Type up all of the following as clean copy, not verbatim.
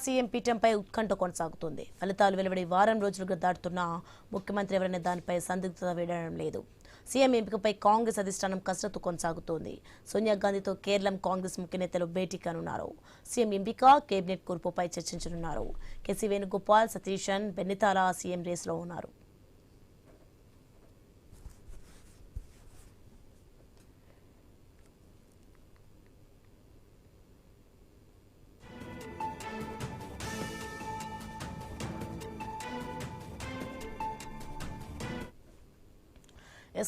CM పీఠంపై ఉత్కంఠ కొనసాగుతుంది. ఫలితాలు వెలువడి వారం రోజులుగా దాటుతున్నా ముఖ్యమంత్రి ఎవరైనా దానిపై సందిగ్ధత వీడడం లేదు. సీఎం ఎంపికపై కాంగ్రెస్ అధిష్టానం కసరత్తు కొనసాగుతోంది. సోనియా గాంధీతో కేరళం కాంగ్రెస్ ముఖ్య నేతలు భేటీ కానున్నారు. సీఎం ఎంపిక, కేబినెట్ కూర్పుపై చర్చించనున్నారు. కేసీ వేణుగోపాల్, సతీశన్, బెన్నితాల సీఎం రేసులో ఉన్నారు.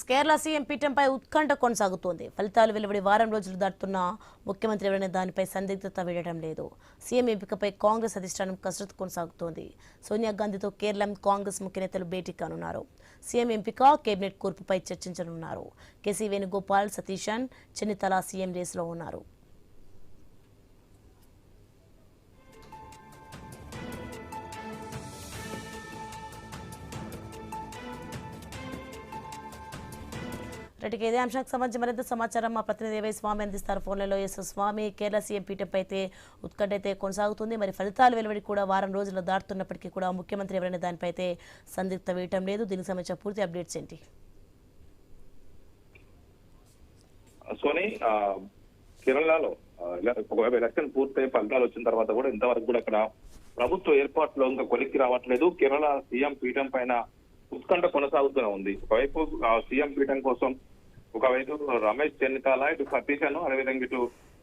కేరళ సీఎం పీఠంపై ఉత్కంఠ కొనసాగుతోంది. ఫలితాలు వెలువడి వారం రోజులు దాటుతున్నా ముఖ్యమంత్రి ఎవరైనా దానిపై సందిగ్ధత వీడడం లేదు. సీఎం ఎంపికపై కాంగ్రెస్ అధిష్టానం కసరత్తు కొనసాగుతోంది. సోనియా గాంధీతో కేరళం కాంగ్రెస్ ముఖ్య నేతలు భేటీ కానున్నారు. సీఎం ఎంపిక, కేబినెట్ కూర్పుపై చర్చించనున్నారు. కేసీ వేణుగోపాల్, సతీశన్, చెన్నితల సీఎం రేసులో ఉన్నారు. ఇదే అంశానికి సంబంధించి మరింత సమాచారం మా ప్రతినిధి ఏవై స్వామి అందిస్తారు ఫోన్లలో. స్వామి, కేరళ సీఎం పీఠంపై అయితే ఉత్కంఠ అయితే కొనసాగుతుంది. మరి ఫలితాలు వెలువడి కూడా వారం రోజులు దాటుతున్నప్పటికీ కూడా ముఖ్యమంత్రి ఎవరైనా దానిపై అయితే సందిగ్ధత వేయటం లేదు. దీనికి సంబంధించిన పూర్తి అప్డేట్స్ ఏంటి? సోని, కేరళలో ఎలక్షన్ పూర్తయి ఫలితాలు వచ్చిన తర్వాత కూడా ఇంతవరకు కూడా అక్కడ ప్రభుత్వ ఏర్పాట్లో ఇంకా కొలిక్కి రావట్లేదు. కేరళ సీఎం పీఠం పైన ఉత్కంఠ కొనసాగుతూనే ఉంది. ఒకవైపు సీఎం పీఠం కోసం ఒకవైపు రమేష్ చెన్నితాల, ఇటు సతీశను, అదేవిధంగా ఇటు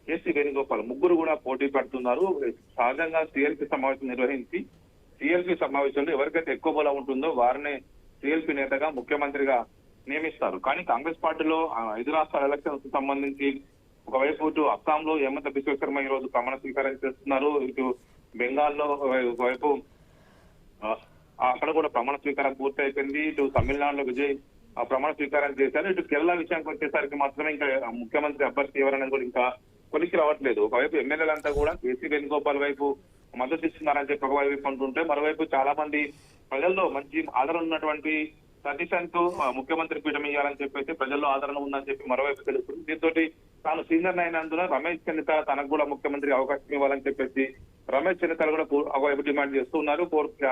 కేసీ వేణుగోపాల్ ముగ్గురు కూడా పోటీ పడుతున్నారు. సహజంగా సిఎల్పి సమావేశం నిర్వహించి సిఎల్పి సమావేశంలో ఎవరికైతే ఎక్కువ బలం ఉంటుందో వారిని సిఎల్పి నేతగా ముఖ్యమంత్రిగా నియమిస్తారు. కానీ కాంగ్రెస్ పార్టీలో 5 రాష్ట్రాల ఎలక్షన్స్ సంబంధించి ఒకవైపు ఇటు అస్సాంలో హేమంత బిశ్వ శర్మ ఈ రోజు ప్రమాణ స్వీకారం చేస్తున్నారు. ఇటు బెంగాల్లో ఒకవైపు అక్కడ కూడా ప్రమాణ స్వీకారం పూర్తి అయిపోయింది. ఇటు తమిళనాడులో విజయ్ ప్రమాణ స్వీకారం చేశారు. ఇటు కేరళ విషయానికి వచ్చేసరికి మాత్రమే ఇంకా ముఖ్యమంత్రి అభ్యర్థి ఎవరనేది కూడా ఇంకా కొలిక్కి రావట్లేదు. ఒకవైపు ఎమ్మెల్యేలంతా కూడా కేసీ వేణుగోపాల్ వైపు మద్దతు ఇస్తున్నారని చెప్పి ఒకవైపు అంటుంటే, మరోవైపు చాలా మంది ప్రజల్లో మంచి ఆదరణ ఉన్నటువంటి సతీశన్ కు ముఖ్యమంత్రి పీఠం ఇవ్వాలని చెప్పేసి ప్రజల్లో ఆదరణ ఉందని చెప్పి మరోవైపు తెలుస్తుంది. దీంతో తాను సీనియర్ అయినందున రమేష్ చెన్నితాల తనకు కూడా ముఖ్యమంత్రికి అవకాశం ఇవ్వాలని చెప్పేసి రమేష్ చెన్నితాల కూడా ఒకవైపు డిమాండ్ చేస్తున్నారు,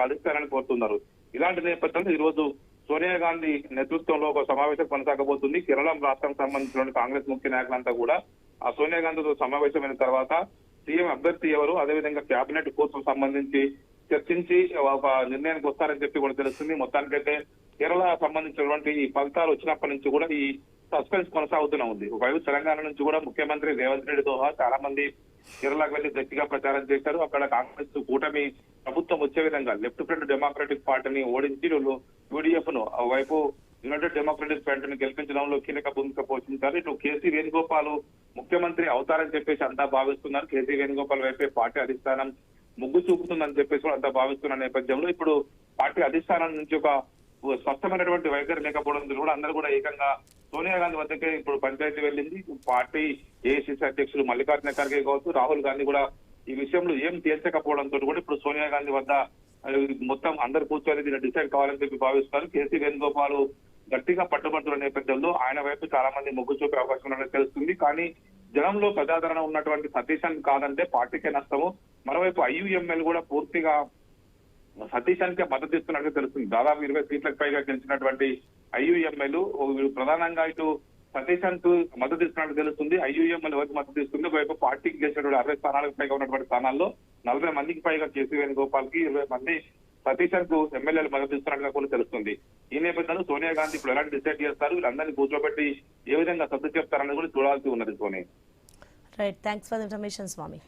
అధిష్టానాన్ని కోరుతున్నారు. ఇలాంటి నేపథ్యంలో ఈ రోజు సోనియా గాంధీ నేతృత్వంలో ఒక సమావేశం కొనసాగబోతుంది. కేరళ రాష్ట్రానికి సంబంధించిన కాంగ్రెస్ ముఖ్య నాయకులంతా కూడా ఆ సోనియా గాంధీతో సమావేశమైన తర్వాత సీఎం అభ్యర్థి ఎవరు, అదేవిధంగా కేబినెట్ కోసం సంబంధించి చర్చించి ఒక నిర్ణయానికి వస్తారని చెప్పి కూడా తెలుస్తుంది. మొత్తానికైతే కేరళ సంబంధించినటువంటి ఈ ఫలితాలు వచ్చినప్పటి నుంచి కూడా ఈ సస్పెన్స్ కొనసాగుతూనే ఉంది. ఒకవైపు తెలంగాణ నుంచి కూడా ముఖ్యమంత్రి రేవంత్ రెడ్డితో చాలా మంది కేరళకు వెళ్లి గట్టిగా ప్రచారం చేశారు. అక్కడ కాంగ్రెస్ కూటమి ప్రభుత్వం వచ్చే విధంగా లెఫ్ట్ ఫ్రంట్ డెమోక్రటిక్ పార్టీని ఓడించి యూడీఎఫ్ ను వైపు యునైటెడ్ డెమోక్రటిక్ ఫ్రంట్ ని గెలిపించడంలో కీలక భూమిక పోషించారు. ఇటు కేసీ వేణుగోపాల్ ముఖ్యమంత్రి అవుతారని చెప్పేసి అంతా భావిస్తున్నారు. కేసీ వేణుగోపాల్ వైపే పార్టీ అధిష్టానం ముగ్గు చూపుతుందని చెప్పేసి కూడా అంతా భావిస్తున్న నేపథ్యంలో ఇప్పుడు పార్టీ అధిష్టానం నుంచి ఒక స్పష్టమైనటువంటి వైఖరి లేకపోవడం కూడా అందరూ కూడా ఏకంగా సోనియా గాంధీ వద్దకే ఇప్పుడు పంచాయతీ వెళ్ళింది. పార్టీ ఏఐసీసీ అధ్యక్షులు మల్లికార్జున ఖర్గే కావచ్చు, రాహుల్ గాంధీ కూడా ఈ విషయంలో ఏం తేల్చకపోవడంతో కూడా ఇప్పుడు సోనియా గాంధీ వద్ద మొత్తం అందరు కూర్చొని దీన్ని డిసైడ్ కావాలని చెప్పి భావిస్తారు. కేసీ వేణుగోపాల్ గట్టిగా పట్టుబడుతున్న నేపథ్యంలో ఆయన వైపు చాలా మంది మొగ్గు చూపే అవకాశం ఉన్నట్టు తెలుస్తుంది. కానీ జనంలో ప్రజాదరణ ఉన్నటువంటి సతీశన్ కాదంటే పార్టీకే నష్టము. మరోవైపు ఐయుఎంఎల్ కూడా పూర్తిగా సతీశన్ కే మద్దతు ఇస్తున్నట్టు తెలుస్తుంది. దాదాపు 20 సీట్లకు పైగా గెలిచినటువంటి ఐయుఎంఎల్ ప్రధానంగా ఇటు సతీశన్ కు మద్దతు ఇస్తున్నట్టు తెలుస్తుంది. ఐయుఎంఎల్ వైపు మద్దతు ఇస్తుంది. ఒకవైపు పార్టీకి గెలిచినటువంటి 60 స్థానాలకు పైగా ఉన్నటువంటి స్థానాల్లో 40 మందికి పైగా కేసీ వేణుగోపాల్ కి 20 మంది సతీశన్ కు ఎమ్మెల్యేలు మద్దతు ఇస్తున్నట్టుగా కూడా తెలుస్తుంది. ఈ నేపథ్యంలో సోనియా గాంధీ ఇప్పుడు ఎలాంటి డిసైడ్ చేస్తారు, వీళ్ళందరినీ కూర్చోబెట్టి ఏ విధంగా సర్దు చెప్తారని కూడా చూడాల్సి ఉన్నది. Sonia, right, thanks for the information Swamy.